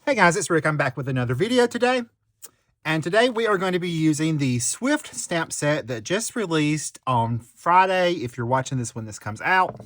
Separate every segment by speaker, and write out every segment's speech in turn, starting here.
Speaker 1: Hey guys, it's Rick. I'm back with another video today. And today we are going to be using the Swift stamp set that just released on Friday. If you're watching this when this comes out,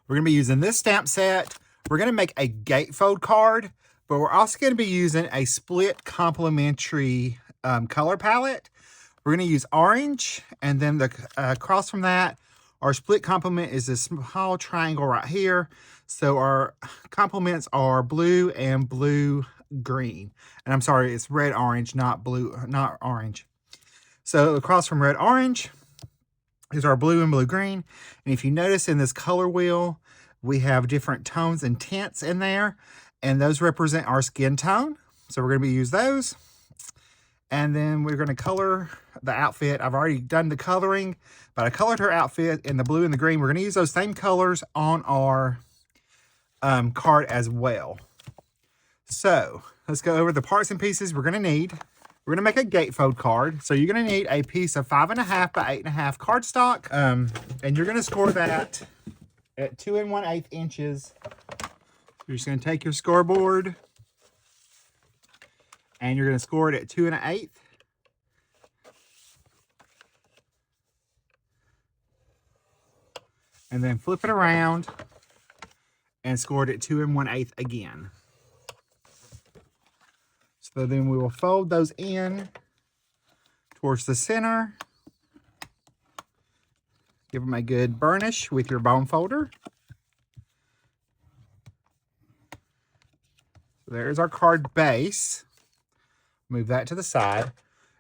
Speaker 1: we're going to be using this stamp set. We're going to make a gatefold card, but we're also going to be using a split complementary color palette. We're going to use orange, and then the across from that, our split complement is this small triangle right here. So our complements are blue and blue-green. And I'm sorry, it's red-orange, not blue, not orange. So across from red-orange is our blue and blue-green. And if you notice in this color wheel, we have different tones and tints in there. And those represent our skin tone. So we're going to use those. And then we're going to color the outfit. I've already done the coloring, but I colored her outfit in the blue and the green. We're going to use those same colors on our card as well. So let's go over the parts and pieces we're going to need. We're going to make a gatefold card. So you're going to need a piece of 5.5 by 8.5 cardstock. And you're going to score that at 2 1/8 inches. You're just going to take your scoreboard and you're going to score it at 2 1/8. And then flip it around and score it at 2 1/8 again. So then we will fold those in towards the center. Give them a good burnish with your bone folder. So there's our card base. Move that to the side.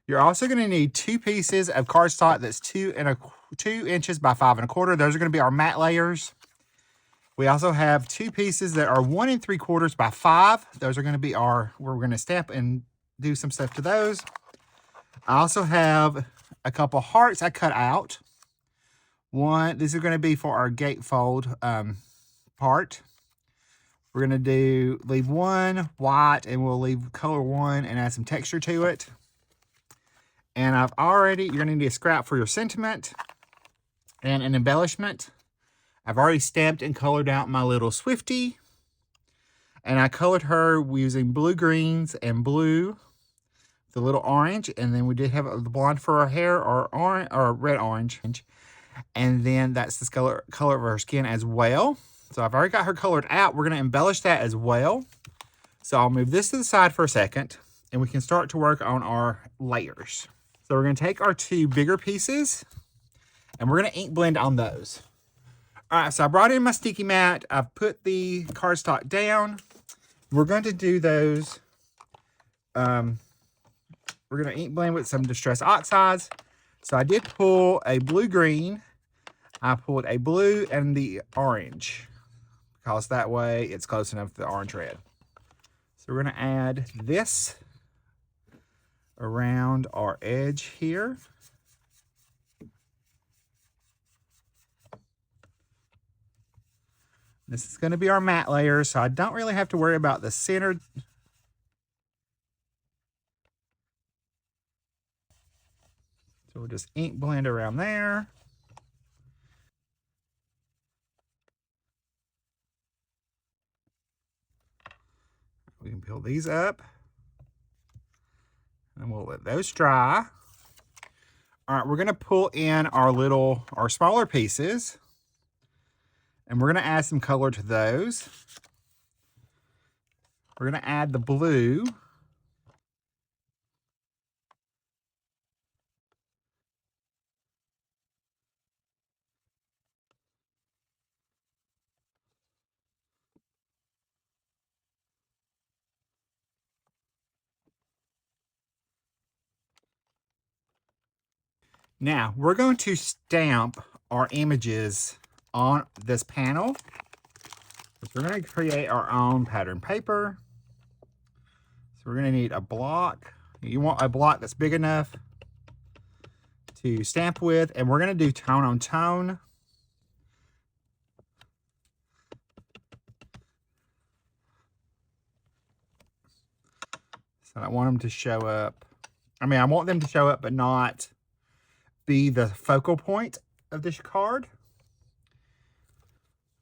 Speaker 1: You're also going to need 2 pieces of cardstock that's 2 inches by 5 1/4. Those are going to be our matte layers. We also have 2 pieces that are 1 3/4 by 5. Those are going to be where we're going to stamp and do some stuff to those. I also have a couple hearts I cut out. These are going to be for our gatefold part. We're going to leave one white, and we'll leave color 1 and add some texture to it. And you're going to need a scrap for your sentiment and an embellishment. I've already stamped and colored out my little Swiftie. And I colored her using blue greens and blue, the little orange. And then we did have the blonde for her hair, or red orange. And then that's the color of her skin as well. So I've already got her colored out. We're going to embellish that as well. So I'll move this to the side for a second, and we can start to work on our layers. So we're going to take our 2 bigger pieces, and we're going to ink blend on those. All right, so I brought in my sticky mat. I've put the cardstock down. We're going to do those. We're going to ink blend with some Distress Oxides. So I did pull a blue-green. I pulled a blue and the orange, because that way it's close enough to the orange-red. So we're going to add this around our edge here. This is going to be our matte layer, so I don't really have to worry about the center. So we'll just ink blend around there. We can peel these up. And we'll let those dry. All right, we're going to pull in our smaller pieces. And we're going to add some color to those. We're going to add the blue. Now, we're going to stamp our images on this panel. We're going to create our own pattern paper. So we're going to need a block. You want a block that's big enough to stamp with, and we're going to do tone on tone. So I want them to show up. I want them to show up, but not be the focal point of this card.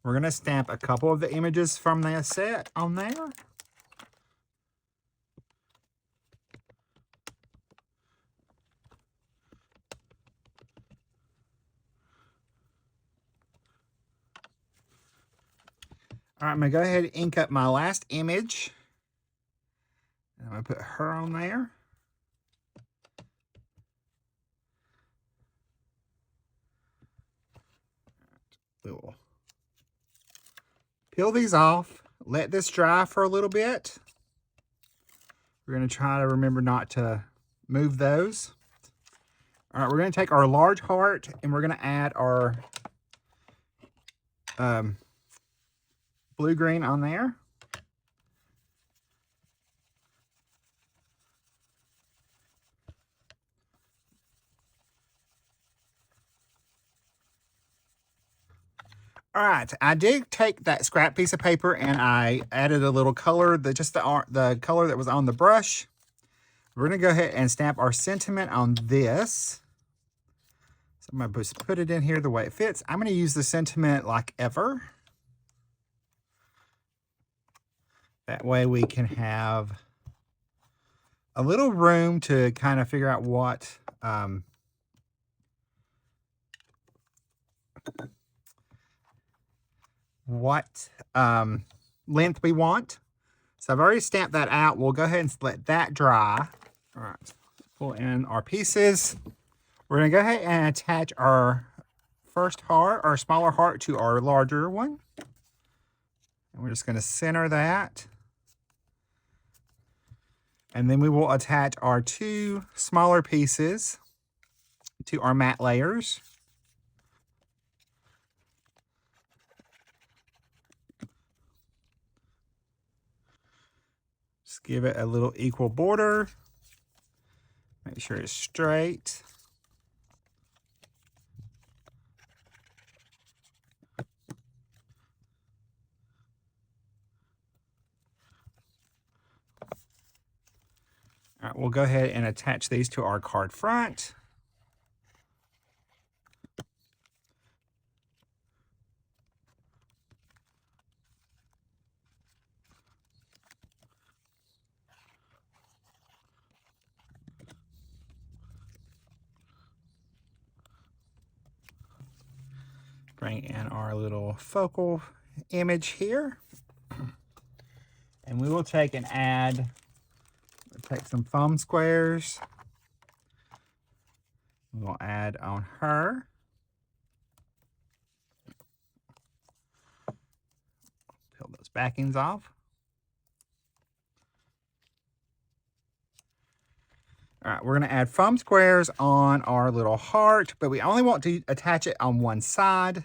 Speaker 1: We're going to stamp a couple of the images from that set on there. All right, I'm going to go ahead and ink up my last image. I'm going to put her on there. We'll peel these off. Let this dry for a little bit. We're going to try to remember not to move those. All right, we're going to take our large heart and we're going to add our blue-green on there. All right, I did take that scrap piece of paper and I added a little color, just the color that was on the brush. We're gonna go ahead and stamp our sentiment on this. So I'm gonna just put it in here the way it fits. I'm gonna use the sentiment like ever. That way we can have a little room to kind of figure out what length we want. So I've already stamped that out. We'll go ahead and let that dry. All right, pull in our pieces. We're gonna go ahead and attach our first heart, our smaller heart, to our larger one. And we're just gonna center that. And then we will attach our two smaller pieces to our matte layers. Just give it a little equal border. Make sure it's straight. All right, we'll go ahead and attach these to our card front. Bring in our little focal image here. And we will take and add, take some foam squares. We'll add on her. Peel those backings off. All right, we're gonna add foam squares on our little heart, but we only want to attach it on one side.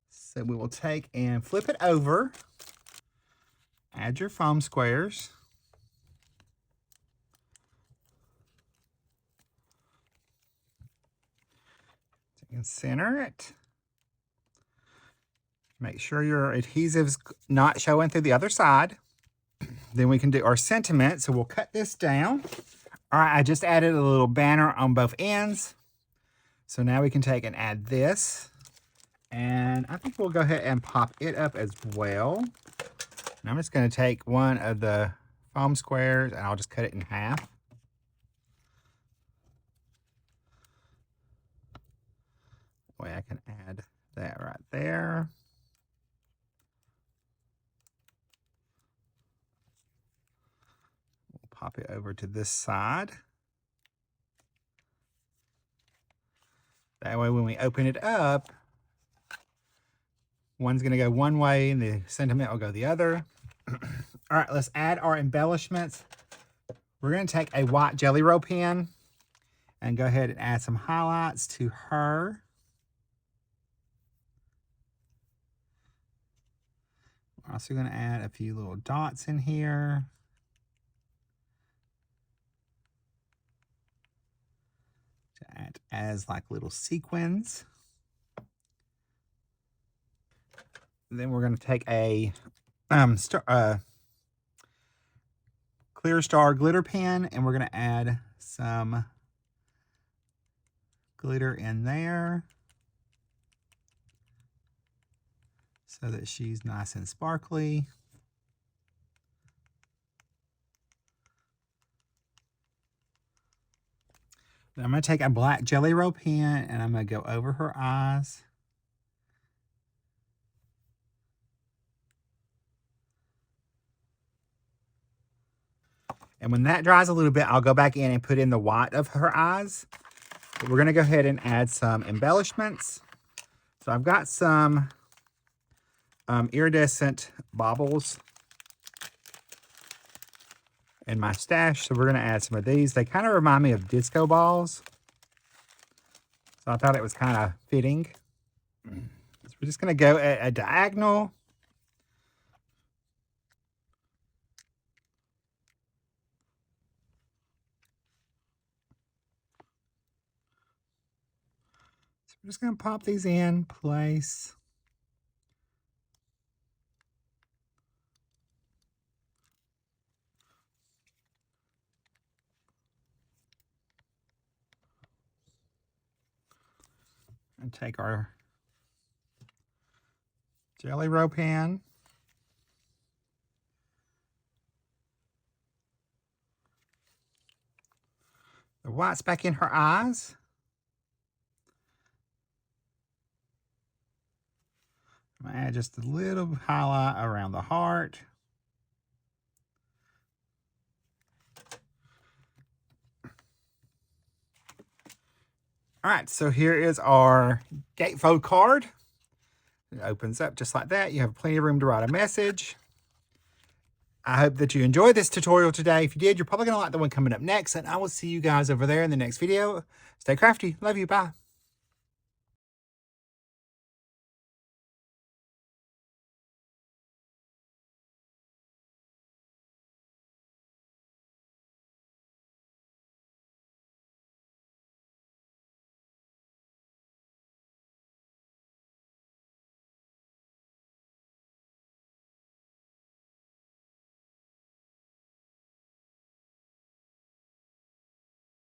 Speaker 1: So we will take and flip it over. Add your foam squares. So you can center it. Make sure your adhesive's not showing through the other side. Then we can do our sentiment. So we'll cut this down. All right, I just added a little banner on both ends. So now we can take and add this. And I think we'll go ahead and pop it up as well. And I'm just going to take one of the foam squares and I'll just cut it in half. That way I can add that right there. We'll pop it over to this side. That way when we open it up, one's going to go one way and the sentiment will go the other. All right, let's add our embellishments. We're going to take a white Jelly Roll pen and go ahead and add some highlights to her. We're also going to add a few little dots in here. To add as like little sequins. Then we're going to take a Clear Star glitter pen and we're going to add some glitter in there so that she's nice and sparkly. Then I'm going to take a black Jelly Roll pen and I'm going to go over her eyes. And when that dries a little bit, I'll go back in and put in the white of her eyes. But we're going to go ahead and add some embellishments. So I've got some iridescent baubles in my stash. So we're going to add some of these. They kind of remind me of disco balls. So I thought it was kind of fitting. So we're just going to go at a diagonal. So we're just going to pop these in place. And take our jelly roll pen. The white's back in her eyes. I'm going to add just a little highlight around the heart. All right, so here is our gatefold card. It opens up just like that. You have plenty of room to write a message. I hope that you enjoyed this tutorial today. If you did, you're probably going to like the one coming up next, and I will see you guys over there in the next video. Stay crafty. Love you. Bye.